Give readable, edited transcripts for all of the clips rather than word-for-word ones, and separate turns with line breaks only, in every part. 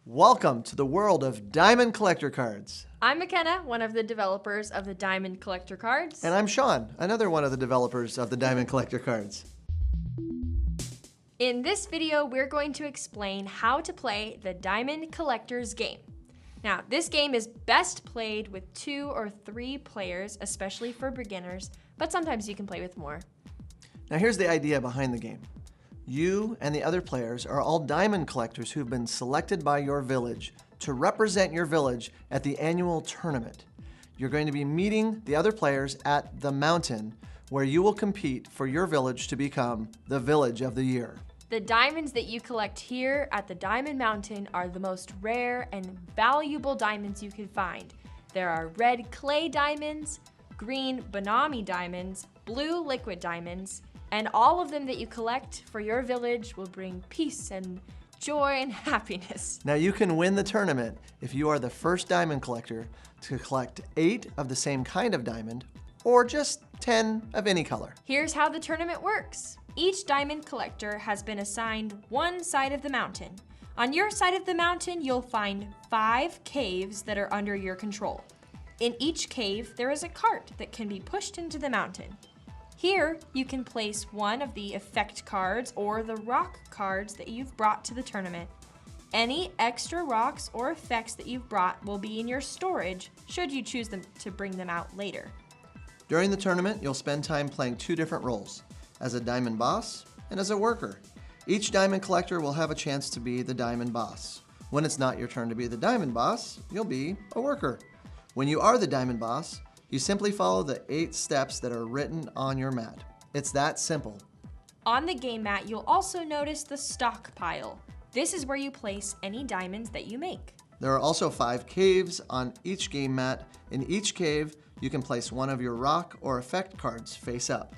Welcome to the world of Diamond Collector Cards.
I'm McKenna, one of the developers of the Diamond Collector Cards.
And I'm Sean, another one of the developers of the Diamond Collector Cards.
In this video, we're going to explain how to play the Diamond Collectors game. Now, this game is best played with 2 or 3 players, especially for beginners, but sometimes you can play with more.
Now here's the idea behind the game. You and the other players are all diamond collectors who've been selected by your village to represent your village at the annual tournament. You're going to be meeting the other players at the mountain where you will compete for your village to become the Village of the Year.
The diamonds that you collect here at the Diamond Mountain are the most rare and valuable diamonds you can find. There are red clay diamonds, green Bonami diamonds, blue liquid diamonds, and all of them that you collect for your village will bring peace and joy and happiness.
Now you can win the tournament if you are the first diamond collector to collect 8 of the same kind of diamond or just 10 of any color.
Here's how the tournament works. Each diamond collector has been assigned one side of the mountain. On your side of the mountain, you'll find 5 caves that are under your control. In each cave, there is a cart that can be pushed into the mountain. Here, you can place one of the effect cards or the rock cards that you've brought to the tournament. Any extra rocks or effects that you've brought will be in your storage should you choose them to bring them out later.
During the tournament, you'll spend time playing 2 different roles, as a diamond boss and as a worker. Each diamond collector will have a chance to be the diamond boss. When it's not your turn to be the diamond boss, you'll be a worker. When you are the diamond boss, you simply follow the 8 steps that are written on your mat. It's that simple.
On the game mat, you'll also notice the stockpile. This is where you place any diamonds that you make.
There are also 5 caves on each game mat. In each cave, you can place one of your rock or effect cards face up.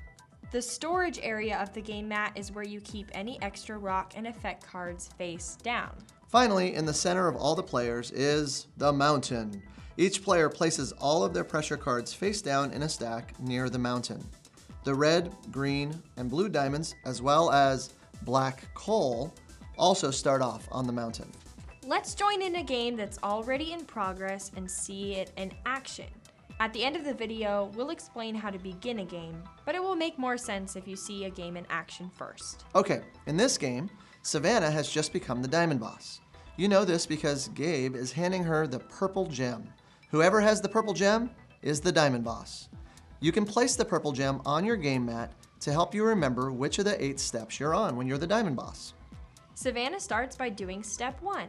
The storage area of the game mat is where you keep any extra rock and effect cards face down.
Finally, in the center of all the players is the mountain. Each player places all of their pressure cards face down in a stack near the mountain. The red, green, and blue diamonds, as well as black coal, also start off on the mountain.
Let's join in a game that's already in progress and see it in action. At the end of the video, we'll explain how to begin a game, but it will make more sense if you see a game in action first.
Okay, in this game, Savannah has just become the diamond boss. You know this because Gabe is handing her the purple gem. Whoever has the purple gem is the diamond boss. You can place the purple gem on your game mat to help you remember which of the 8 steps you're on when you're the diamond boss.
Savannah starts by doing step 1,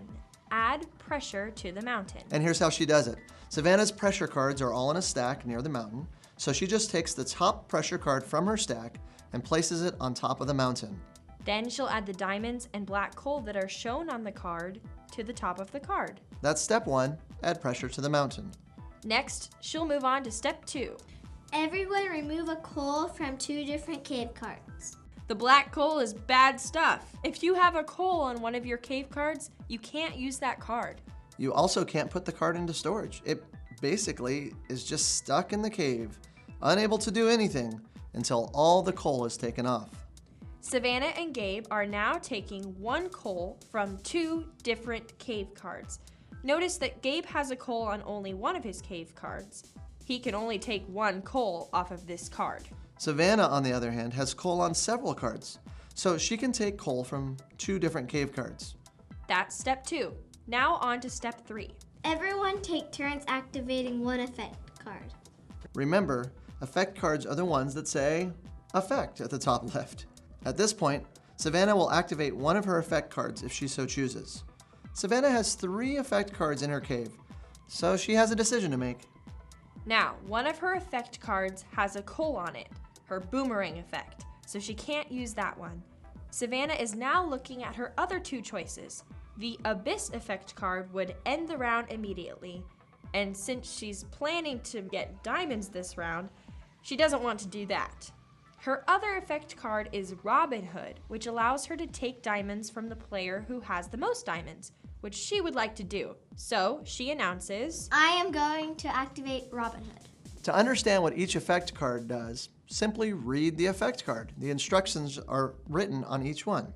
add pressure to the mountain.
And here's how she does it. Savannah's pressure cards are all in a stack near the mountain, so she just takes the top pressure card from her stack and places it on top of the mountain.
Then she'll add the diamonds and black coal that are shown on the card to the top of the card.
That's step 1, add pressure to the mountain.
Next, she'll move on to step 2.
Everyone remove a coal from 2 different cave cards.
The black coal is bad stuff. If you have a coal on one of your cave cards, you can't use that card.
You also can't put the card into storage. It basically is just stuck in the cave, unable to do anything until all the coal is taken off.
Savannah and Gabe are now taking 1 coal from 2 different cave cards. Notice that Gabe has a coal on only one of his cave cards. He can only take 1 coal off of this card.
Savannah, on the other hand, has coal on several cards, so she can take coal from 2 different cave cards.
That's step 2. Now on to step 3.
Everyone take turns activating 1 effect card.
Remember, effect cards are the ones that say effect at the top left. At this point, Savannah will activate one of her effect cards if she so chooses. Savannah has 3 effect cards in her cave, so she has a decision to make.
Now, one of her effect cards has a coal on it, her boomerang effect, so she can't use that one. Savannah is now looking at her other 2 choices. The Abyss effect card would end the round immediately, and since she's planning to get diamonds this round, she doesn't want to do that. Her other effect card is Robin Hood, which allows her to take diamonds from the player who has the most diamonds, which she would like to do. So she announces,
I am going to activate Robin Hood.
To understand what each effect card does, simply read the effect card. The instructions are written on each one.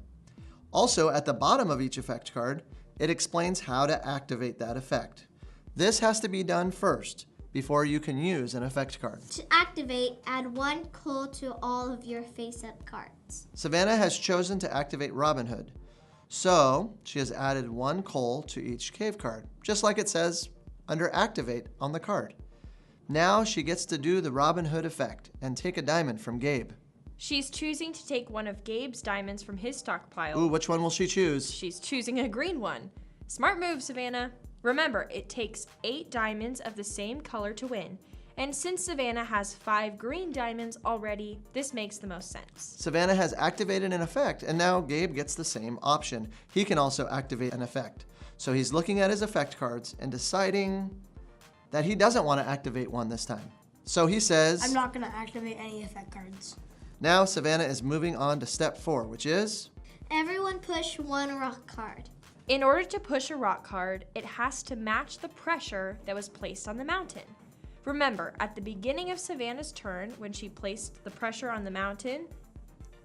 Also, at the bottom of each effect card, it explains how to activate that effect. This has to be done first before you can use an effect card.
To activate, add 1 coal to all of your face-up cards.
Savannah has chosen to activate Robin Hood. So she has added 1 coal to each cave card, just like it says under Activate on the card. Now she gets to do the Robin Hood effect and take a diamond from Gabe.
She's choosing to take one of Gabe's diamonds from his stockpile.
Ooh, which one will she choose?
She's choosing a green one. Smart move, Savannah. Remember, it takes 8 diamonds of the same color to win. And since Savannah has 5 green diamonds already, this makes the most sense.
Savannah has activated an effect, and now Gabe gets the same option. He can also activate an effect. So he's looking at his effect cards and deciding that he doesn't want to activate one this time. So he says,
I'm not going to activate any effect cards.
Now Savannah is moving on to step 4, which is
Everyone push 1 rock card.
In order to push a rock card, it has to match the pressure that was placed on the mountain. Remember, at the beginning of Savannah's turn, when she placed the pressure on the mountain,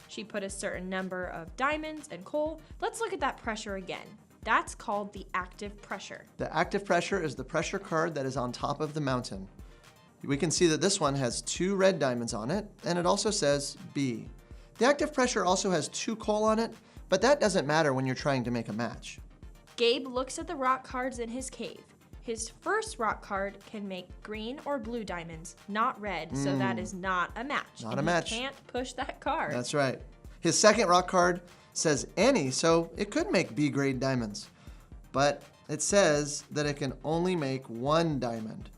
she put a certain number of diamonds and coal. Let's look at that pressure again. That's called the active pressure.
The active pressure is the pressure card that is on top of the mountain. We can see that this one has 2 red diamonds on it, and it also says B. The active pressure also has 2 coal on it, but that doesn't matter when you're trying to make a match.
Gabe looks at the rock cards in his cave. His first rock card can make green or blue diamonds, not red, so that is not a match.
Not
and
a match.
He can't push that card.
That's right. His second rock card says any, so it could make B grade diamonds. But it says that it can only make 1 diamond.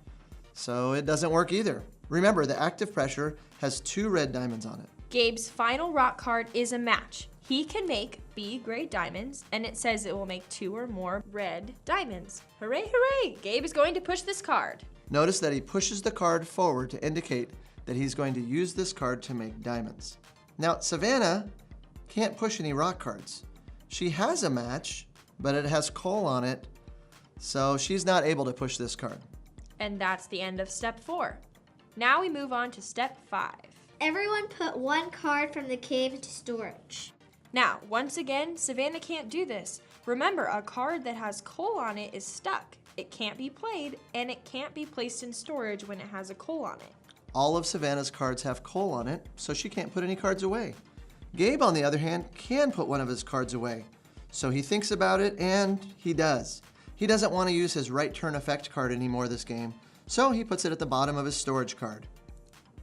So it doesn't work either. Remember, the active pressure has 2 red diamonds on it.
Gabe's final rock card is a match. He can make B grade diamonds, and it says it will make 2 or more red diamonds. Hooray, hooray! Gabe is going to push this card.
Notice that he pushes the card forward to indicate that he's going to use this card to make diamonds. Now, Savannah can't push any rock cards. She has a match, but it has coal on it, so she's not able to push this card.
And that's the end of step 4. Now we move on to step 5.
Everyone put 1 card from the cave into storage.
Now, once again, Savannah can't do this. Remember, a card that has coal on it is stuck. It can't be played, and it can't be placed in storage when it has a coal on it.
All of Savannah's cards have coal on it, so she can't put any cards away. Gabe, on the other hand, can put one of his cards away. So he thinks about it, and he does. He doesn't want to use his right turn effect card anymore this game, so he puts it at the bottom of his storage card.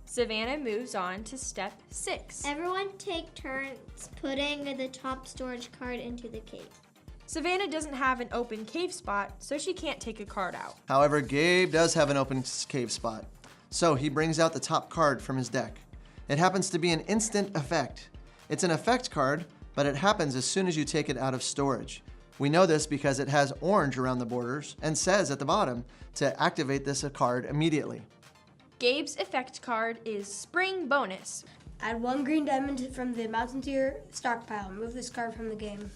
Savannah moves on to step 6.
Everyone take turns putting the top storage card into the cave.
Savannah doesn't have an open cave spot, so she can't take a card out.
However, Gabe does have an open cave spot, so he brings out the top card from his deck. It happens to be an instant effect. It's an effect card, but it happens as soon as you take it out of storage. We know this because it has orange around the borders and says at the bottom to activate this card immediately.
Gabe's effect card is Spring Bonus.
Add 1 green diamond from the mountain to your stockpile. Move this card from the game.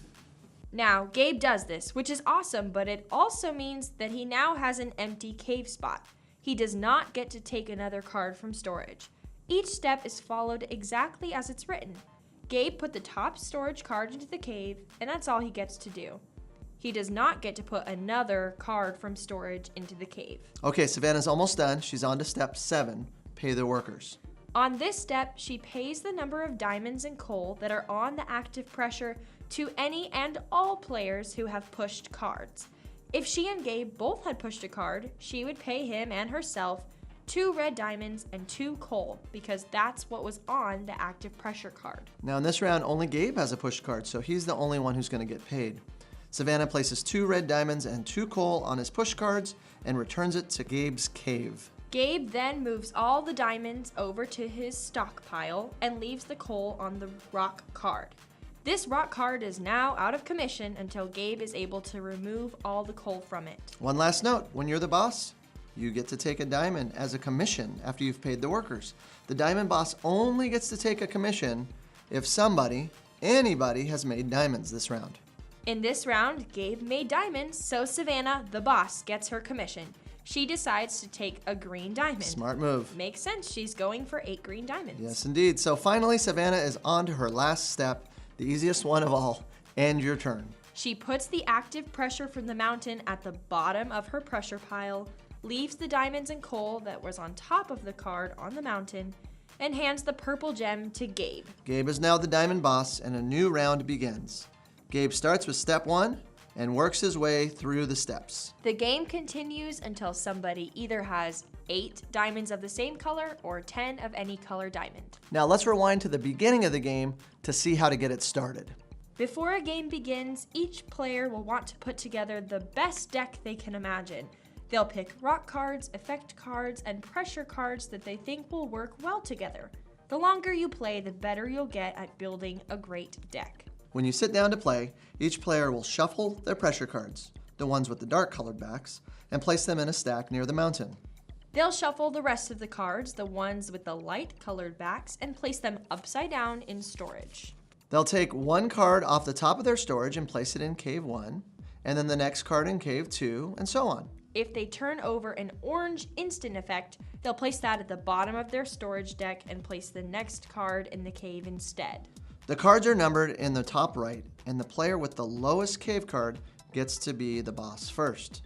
Now, Gabe does this, which is awesome, but it also means that he now has an empty cave spot. He does not get to take another card from storage. Each step is followed exactly as it's written. Gabe put the top storage card into the cave, and that's all he gets to do. He does not get to put another card from storage into the cave.
Okay, Savannah's almost done. She's on to step 7, pay the workers.
On this step, she pays the number of diamonds and coal that are on the active pressure to any and all players who have pushed cards. If she and Gabe both had pushed a card, she would pay him and herself 2 red diamonds and 2 coal, because that's what was on the active pressure card.
Now in this round, only Gabe has a push card, so he's the only one who's going to get paid. Savannah places 2 red diamonds and 2 coal on his push cards and returns it to Gabe's cave.
Gabe then moves all the diamonds over to his stockpile and leaves the coal on the rock card. This rock card is now out of commission until Gabe is able to remove all the coal from it.
One last note, when you're the boss, you get to take a diamond as a commission after you've paid the workers. The diamond boss only gets to take a commission if anybody has made diamonds this round.
In this round, Gabe made diamonds, so Savannah, the boss, gets her commission. She decides to take a green diamond.
Smart move.
Makes sense, she's going for 8 green diamonds.
Yes, indeed. So finally, Savannah is on to her last step, the easiest one of all, end your turn.
She puts the active pressure from the mountain at the bottom of her pressure pile, leaves the diamonds and coal that was on top of the card on the mountain, and hands the purple gem to Gabe.
Gabe is now the diamond boss, and a new round begins. Gabe starts with step 1 and works his way through the steps.
The game continues until somebody either has 8 diamonds of the same color or 10 of any color diamond.
Now let's rewind to the beginning of the game to see how to get it started.
Before a game begins, each player will want to put together the best deck they can imagine. They'll pick rock cards, effect cards, and pressure cards that they think will work well together. The longer you play, the better you'll get at building a great deck.
When you sit down to play, each player will shuffle their pressure cards, the ones with the dark colored backs, and place them in a stack near the mountain.
They'll shuffle the rest of the cards, the ones with the light colored backs, and place them upside down in storage.
They'll take one card off the top of their storage and place it in cave 1, and then the next card in cave 2, and so on.
If they turn over an orange instant effect, they'll place that at the bottom of their storage deck and place the next card in the cave instead.
The cards are numbered in the top right, and the player with the lowest cave card gets to be the boss first.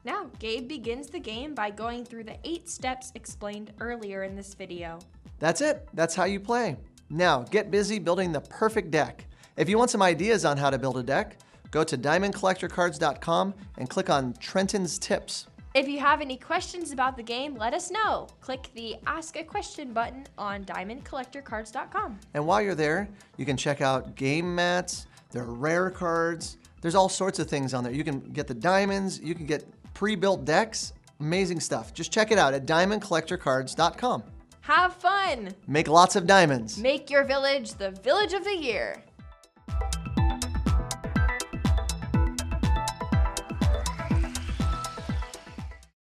Now, Gabe begins the game by going through the 8 steps explained earlier in this video.
That's it. That's how you play. Now, get busy building the perfect deck. If you want some ideas on how to build a deck, go to diamondcollectorcards.com and click on Trenton's Tips.
If you have any questions about the game, let us know. Click the Ask a Question button on diamondcollectorcards.com.
And while you're there, you can check out game mats, there are rare cards, there's all sorts of things on there. You can get the diamonds, you can get pre-built decks, amazing stuff. Just check it out at diamondcollectorcards.com.
Have fun!
Make lots of diamonds.
Make your village the village of the year.